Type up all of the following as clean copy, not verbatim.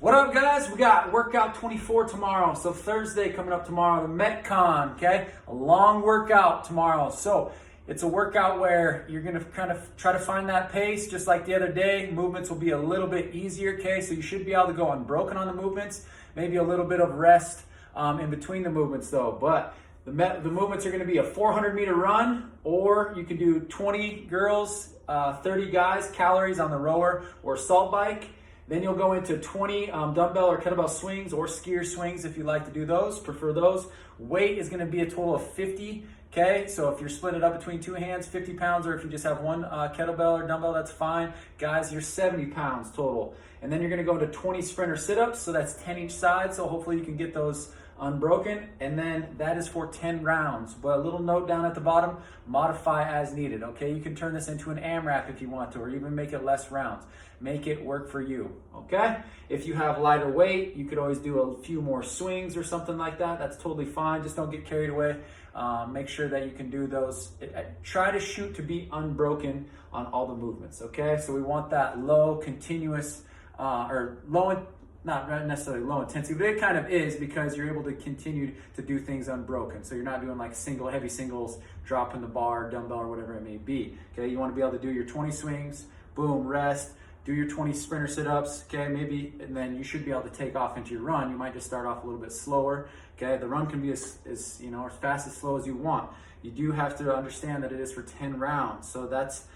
What up, guys? We got workout 24 tomorrow. So Thursday coming up tomorrow, the METCON, okay? A long workout tomorrow. So it's a workout where you're gonna kind of try to find that pace just like the other day. Movements will be a little bit easier, okay? So you should be able to go unbroken on the movements. Maybe a little bit of rest in between the movements though. But the movements are gonna be a 400-meter run, or you can do 20 girls, 30 guys, calories on the rower or salt bike. Then you'll go into 20 dumbbell or kettlebell swings or skier swings if you like to do those, prefer those. Weight is gonna be a total of 50, okay? So if you're split it up between two hands, 50 pounds, or if you just have one kettlebell or dumbbell, that's fine. Guys, you're 70 pounds total. And then you're gonna go into 20 sprinter sit-ups, so that's 10 each side, so hopefully you can get those unbroken. And then that is for 10 rounds. But a little note down at the bottom, modify as needed, okay? You can turn this into an AMRAP if you want to, or even make it less rounds. Make it work for you, okay? If you have lighter weight, you could always do a few more swings or something like that. That's totally fine. Just don't get carried away. Make sure that you can do those. Try to shoot to be unbroken on all the movements, okay? So we want that low, continuous, or low, not necessarily low intensity, but it kind of is, because you're able to continue to do things unbroken. So you're not doing like heavy singles, dropping the bar, dumbbell, or whatever it may be. Okay, you want to be able to do your 20 swings, boom, rest, do your 20 sprinter sit-ups, okay, maybe, and then you should be able to take off into your run. You might just start off a little bit slower, okay? The run can be as fast, as slow as you want. You do have to understand that it is for 10 rounds, so that's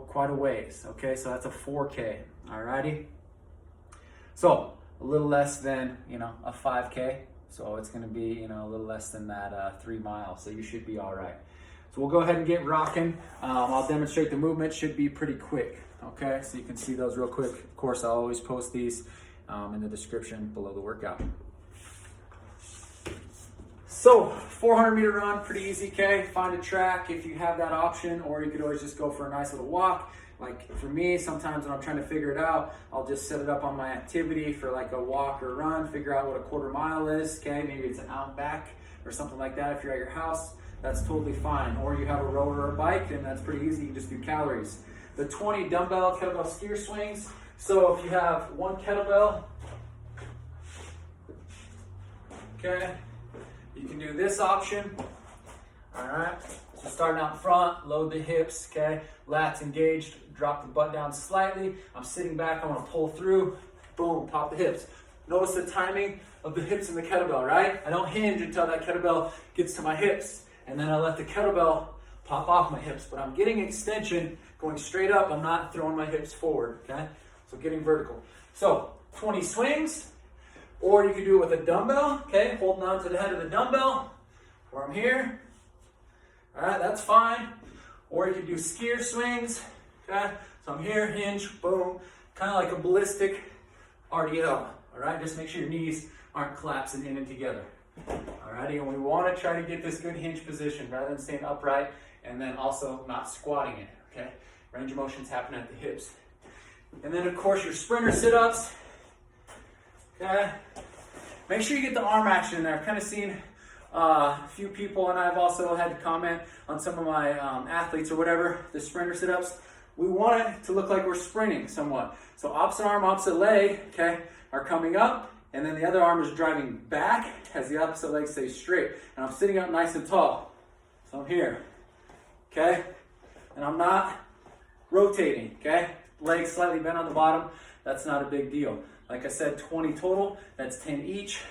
quite a ways, okay? So that's a 4K, alrighty? So a little less than, a 5K. So it's gonna be, a little less than that 3 miles. So you should be all right. So we'll go ahead and get rocking. I'll demonstrate the movement. Should be pretty quick, okay? So you can see those real quick. Of course, I'll always post these in the description below the workout. So 400-meter run, pretty easy, okay? Find a track if you have that option, or you could always just go for a nice little walk. Like for me, sometimes when I'm trying to figure it out, I'll just set it up on my activity for like a walk or run, figure out what a quarter mile is, okay? Maybe it's an out back or something like that. If you're at your house, that's totally fine. Or you have a rower or a bike, and that's pretty easy. You can just do calories. The 20 dumbbell, kettlebell skier swings. So if you have one kettlebell, okay, you can do this option, all right? So starting out front, load the hips, okay? Lats engaged, drop the butt down slightly. I'm sitting back, I wanna pull through, boom, pop the hips. Notice the timing of the hips in the kettlebell, right? I don't hinge until that kettlebell gets to my hips, and then I let the kettlebell pop off my hips, but I'm getting extension, going straight up, I'm not throwing my hips forward, okay? So getting vertical. So 20 swings, or you could do it with a dumbbell, okay? Holding on to the head of the dumbbell, or I'm here. All right, that's fine. Or you can do skier swings, okay? So I'm here, hinge, boom, kind of like a ballistic RDL, all right? Just make sure your knees aren't collapsing in and together. All righty, and we want to try to get this good hinge position rather than staying upright and then also not squatting it, okay? Range of motion's happening at the hips. And then of course your sprinter sit-ups, okay? Make sure you get the arm action in there. I've kind of seen a few people, and I've also had to comment on some of my athletes or whatever, the sprinter sit-ups. We want it to look like we're sprinting somewhat. So opposite arm, opposite leg, okay, are coming up, and then the other arm is driving back as the opposite leg stays straight. And I'm sitting up nice and tall. So I'm here, okay? And I'm not rotating, okay? Legs slightly bent on the bottom, that's not a big deal. Like I said, 20 total, that's 10 each.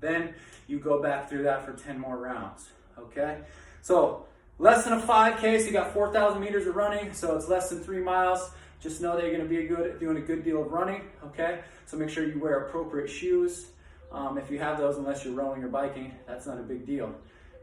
Then you go back through that for 10 more rounds, okay? So less than a 5K, so you got 4,000 meters of running, so it's less than 3 miles. Just know that you're gonna be doing a good deal of running, okay? So make sure you wear appropriate shoes. If you have those, unless you're rowing or biking, that's not a big deal.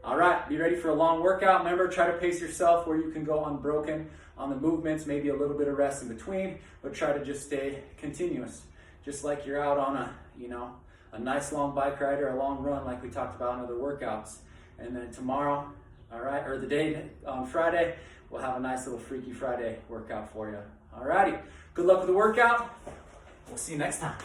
All right, be ready for a long workout. Remember, try to pace yourself where you can go unbroken on the movements, maybe a little bit of rest in between, but try to just stay continuous. Just like you're out on a nice long bike ride or a long run like we talked about in other workouts. And then tomorrow, all right, or the day on Friday, we'll have a nice little Freaky Friday workout for you. All righty, good luck with the workout. We'll see you next time.